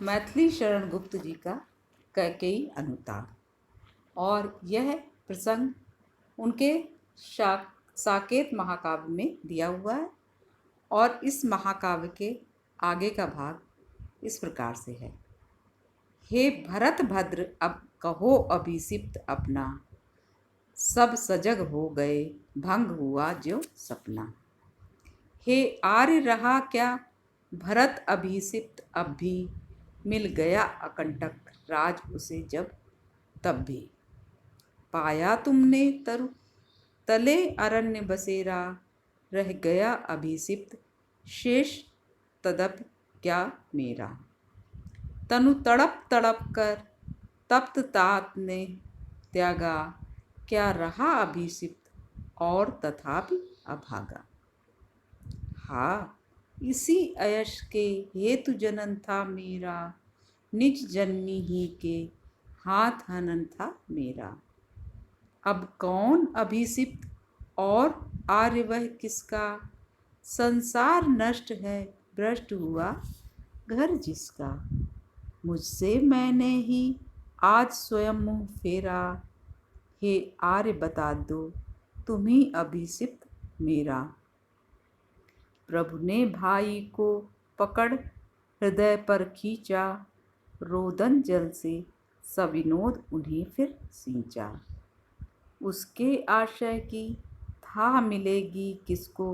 मैथिली शरण गुप्त जी का कैकेयी अनुताप। और यह प्रसंग उनके साकेत महाकाव्य में दिया हुआ है। और इस महाकाव्य के आगे का भाग इस प्रकार से है। हे भरत भद्र अब कहो अभिषिप्त अपना, सब सजग हो गए भंग हुआ जो सपना। हे आर्य रहा क्या भरत अभिषिप्त अब भी, मिल गया अकंटक राज उसे जब तब भी। पाया तुमने तरु तले अरण्य बसेरा, रह गया अभिषिप्त शेष तदप क्या मेरा। तनु तड़प तड़प कर तप्त तात ने त्यागा, क्या रहा अभिषिप्त और तथापि अभागा। हाँ इसी अयश के हेतु जनन था मेरा, निज जन्मी ही के हाथ हनन था मेरा। अब कौन अभिषिप्त और आर्य वह किसका, संसार नष्ट है भ्रष्ट हुआ घर जिसका। मुझसे मैंने ही आज स्वयं मुँह फेरा, हे आर्य बता दो तुम्ही अभिषिप्त मेरा। प्रभु ने भाई को पकड़ हृदय पर खींचा, रोदन जल से सविनोद उन्हें फिर सींचा। उसके आशय की था मिलेगी किसको,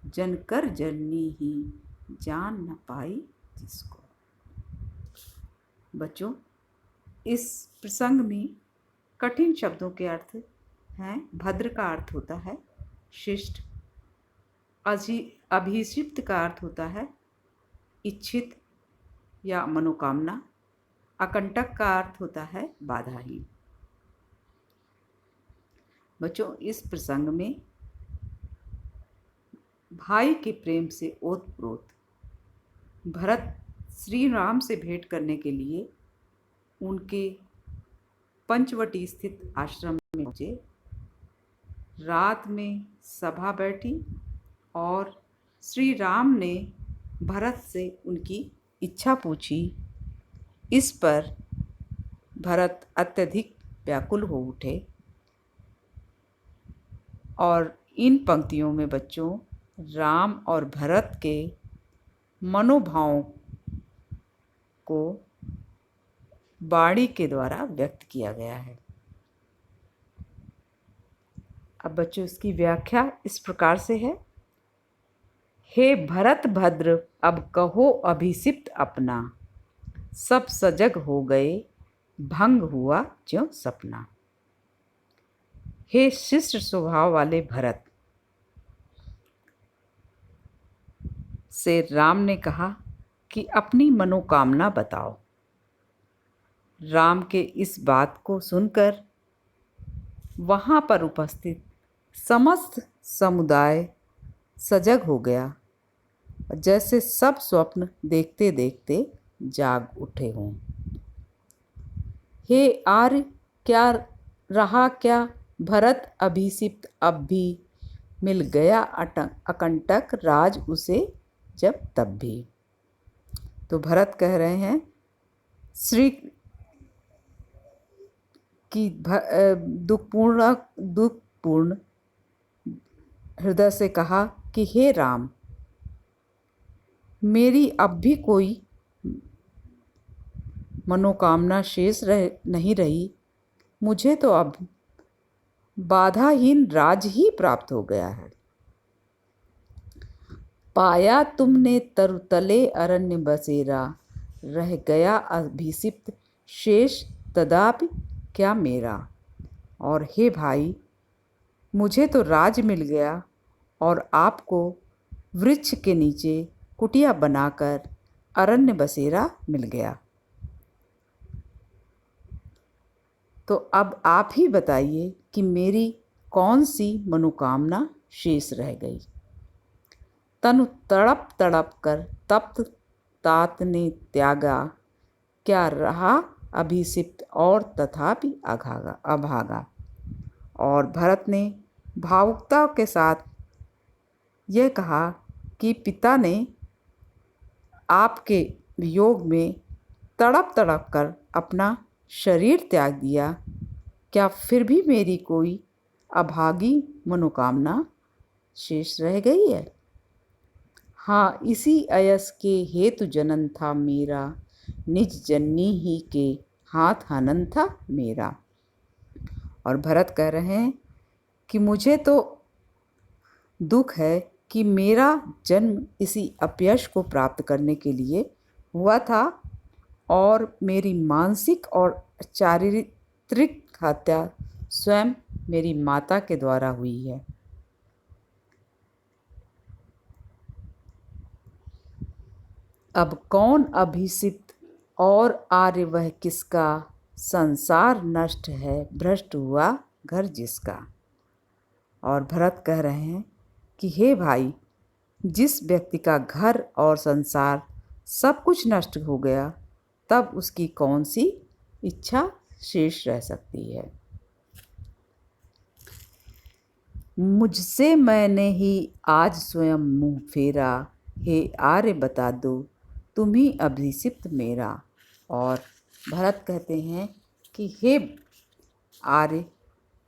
जनकर जननी ही जान न पाई जिसको। बच्चों, इस प्रसंग में कठिन शब्दों के अर्थ हैं। भद्र का अर्थ होता है शिष्ट, अभिषिप्त का अर्थ होता है इच्छित या मनोकामना, अकंटक का अर्थ होता है बाधाहीन। बच्चों, इस प्रसंग में भाई के प्रेम से ओतप्रोत भरत श्री राम से भेंट करने के लिए उनके पंचवटी स्थित आश्रम में पहुंचे। रात में सभा बैठी और श्री राम ने भरत से उनकी इच्छा पूछी। इस पर भरत अत्यधिक व्याकुल हो उठे। और इन पंक्तियों में बच्चों राम और भरत के मनोभावों को वाणी के द्वारा व्यक्त किया गया है। अब बच्चों, इसकी व्याख्या इस प्रकार से है। हे भरत भद्र अब कहो अभिषिप्त अपना, सब सजग हो गए भंग हुआ ज्यों सपना। हे शिष्ट स्वभाव वाले भरत से राम ने कहा कि अपनी मनोकामना बताओ। राम के इस बात को सुनकर वहाँ पर उपस्थित समस्त समुदाय सजग हो गया, जैसे सब स्वप्न देखते देखते जाग उठे हों। हे आर्य क्या रहा क्या भरत अभिषिप्त अब भी, मिल गया अकंटक राज उसे जब तब भी। तो भरत कह रहे हैं श्री की दुखपूर्ण हृदय से कहा कि हे राम, मेरी अब भी कोई मनोकामना शेष नहीं रही। मुझे तो अब बाधाहीन राज ही प्राप्त हो गया है। पाया तुमने तरुतले अरण्य बसेरा, रह गया अभिषिप्त शेष तदापि क्या मेरा। और हे भाई, मुझे तो राज मिल गया और आपको वृक्ष के नीचे कुटिया बनाकर अरण्य बसेरा मिल गया। तो अब आप ही बताइए कि मेरी कौन सी मनोकामना शेष रह गई। तनु तड़प तड़प कर तप्त तात ने त्यागा, क्या रहा अभिषिप्त और तथापि अभागा। और भरत ने भावुकता के साथ यह कहा कि पिता ने आपके वियोग में तड़प तड़प कर अपना शरीर त्याग दिया, क्या फिर भी मेरी कोई अभागी मनोकामना शेष रह गई है? हाँ, इसी अयस के हेतु जनन था मेरा, निज जननी ही के हाथ हनन था मेरा। और भरत कह रहे हैं कि मुझे तो दुख है कि मेरा जन्म इसी अपयश को प्राप्त करने के लिए हुआ था और मेरी मानसिक और चारित्रिक हत्या स्वयं मेरी माता के द्वारा हुई है। अब कौन अभिषिक्त और आर्य वह किसका, संसार नष्ट है भ्रष्ट हुआ घर जिसका। और भरत कह रहे हैं कि हे भाई, जिस व्यक्ति का घर और संसार सब कुछ नष्ट हो गया, तब उसकी कौन सी इच्छा शेष रह सकती है। मुझसे मैंने ही आज स्वयं मुँह फेरा, हे आर्य बता दो तुम ही अभिषिक्त मेरा। और भरत कहते हैं कि हे आर्य,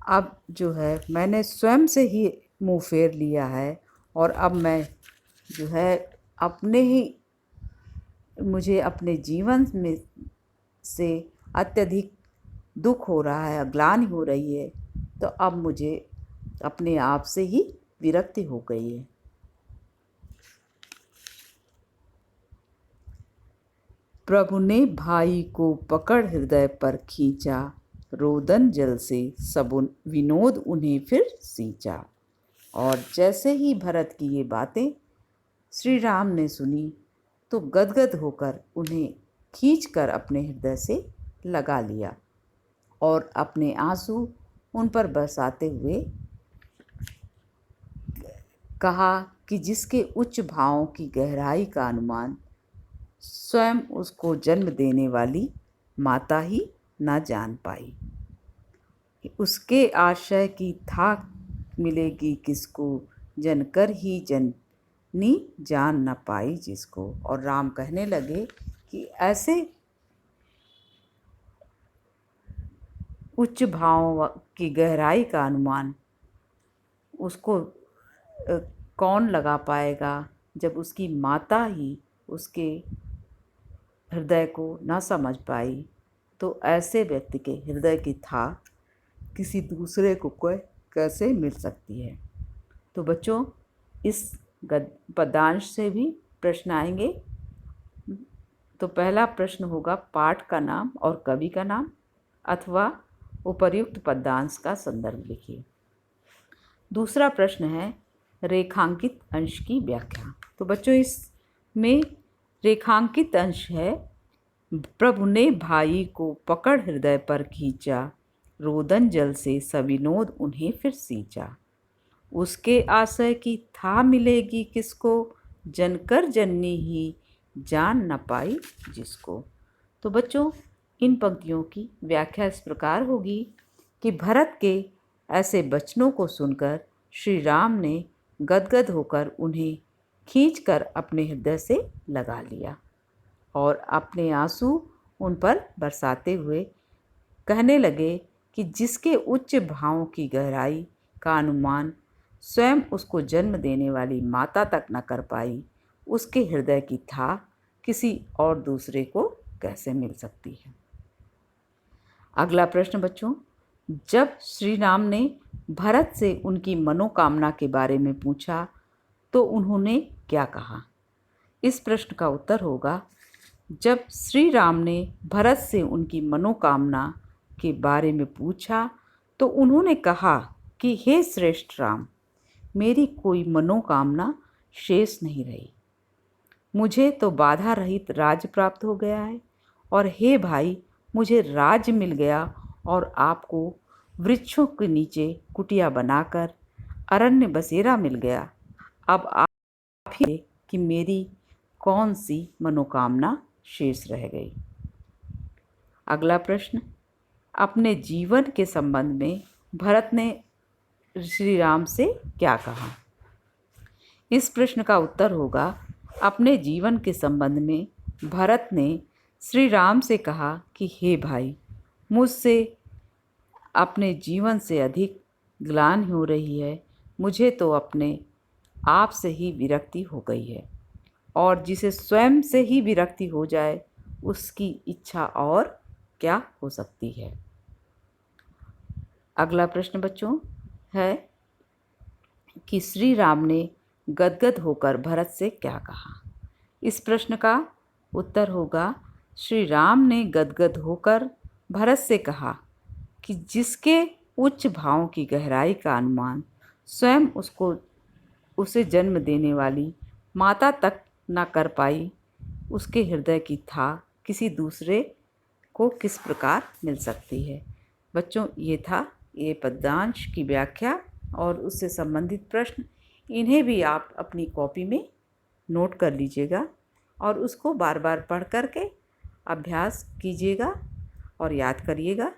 अब जो है मैंने स्वयं से ही मुँह फेर लिया है और अब मैं जो है अपने ही मुझे अपने जीवन में से अत्यधिक दुख हो रहा है, ग्लानि हो रही है, तो अब मुझे अपने आप से ही विरक्ति हो गई है। प्रभु ने भाई को पकड़ हृदय पर खींचा, रोदन जल से सब विनोद उन्हें फिर सींचा। और जैसे ही भरत की ये बातें श्री राम ने सुनी तो गदगद होकर उन्हें खींचकर अपने हृदय से लगा लिया और अपने आंसू उन पर बरसाते हुए कहा कि जिसके उच्च भावों की गहराई का अनुमान स्वयं उसको जन्म देने वाली माता ही ना जान पाई, उसके आशय की था मिलेगी किसको, जनकर ही जननी जान न पाई जिसको। और राम कहने लगे कि ऐसे उच्च भाव की गहराई का अनुमान उसको कौन लगा पाएगा जब उसकी माता ही उसके हृदय को न समझ पाई, तो ऐसे व्यक्ति के हृदय की था किसी दूसरे को कोई कैसे मिल सकती है। तो बच्चों, इस पद्यांश से भी प्रश्न आएंगे। तो पहला प्रश्न होगा पाठ का नाम और कवि का नाम अथवा उपर्युक्त पद्यांश का संदर्भ लिखिए। दूसरा प्रश्न है रेखांकित अंश की व्याख्या। तो बच्चों, इसमें रेखांकित अंश है प्रभु ने भाई को पकड़ हृदय पर खींचा, रोदन जल से सविनोद उन्हें फिर सींचा, उसके आशय की था मिलेगी किसको, जनकर जननी ही जान न पाई जिसको। तो बच्चों, इन पंक्तियों की व्याख्या इस प्रकार होगी कि भरत के ऐसे वचनों को सुनकर श्री राम ने गदगद होकर उन्हें खींचकर अपने हृदय से लगा लिया और अपने आंसू उन पर बरसाते हुए कहने लगे कि जिसके उच्च भावों की गहराई का अनुमान स्वयं उसको जन्म देने वाली माता तक न कर पाई, उसके हृदय की था किसी और दूसरे को कैसे मिल सकती है। अगला प्रश्न बच्चों, जब श्री राम ने भरत से उनकी मनोकामना के बारे में पूछा तो उन्होंने क्या कहा? इस प्रश्न का उत्तर होगा, जब श्री राम ने भरत से उनकी मनोकामना के बारे में पूछा तो उन्होंने कहा कि हे श्रेष्ठ राम, मेरी कोई मनोकामना शेष नहीं रही। मुझे तो बाधा रहित राज्य प्राप्त हो गया है और हे भाई, मुझे राज्य मिल गया और आपको वृक्षों के नीचे कुटिया बनाकर अरण्य बसेरा मिल गया। अब आप ही कि मेरी कौन सी मनोकामना शेष रह गई। अगला प्रश्न, अपने जीवन के संबंध में भरत ने श्री राम से क्या कहा? इस प्रश्न का उत्तर होगा, अपने जीवन के संबंध में भरत ने श्री राम से कहा कि हे भाई, मुझसे अपने जीवन से अधिक ग्लानि हो रही है। मुझे तो अपने आप से ही विरक्ति हो गई है, और जिसे स्वयं से ही विरक्ति हो जाए उसकी इच्छा और क्या हो सकती है। अगला प्रश्न बच्चों है कि श्री राम ने गदगद होकर भरत से क्या कहा। इस प्रश्न का उत्तर होगा, श्री राम ने गदगद होकर भरत से कहा कि जिसके उच्च भावों की गहराई का अनुमान स्वयं उसे जन्म देने वाली माता तक न कर पाई, उसके हृदय की था किसी दूसरे को किस प्रकार मिल सकती है। बच्चों, ये था ये पद्यांश की व्याख्या और उससे संबंधित प्रश्न। इन्हें भी आप अपनी कॉपी में नोट कर लीजिएगा और उसको बार बार पढ़ कर के अभ्यास कीजिएगा और याद करिएगा।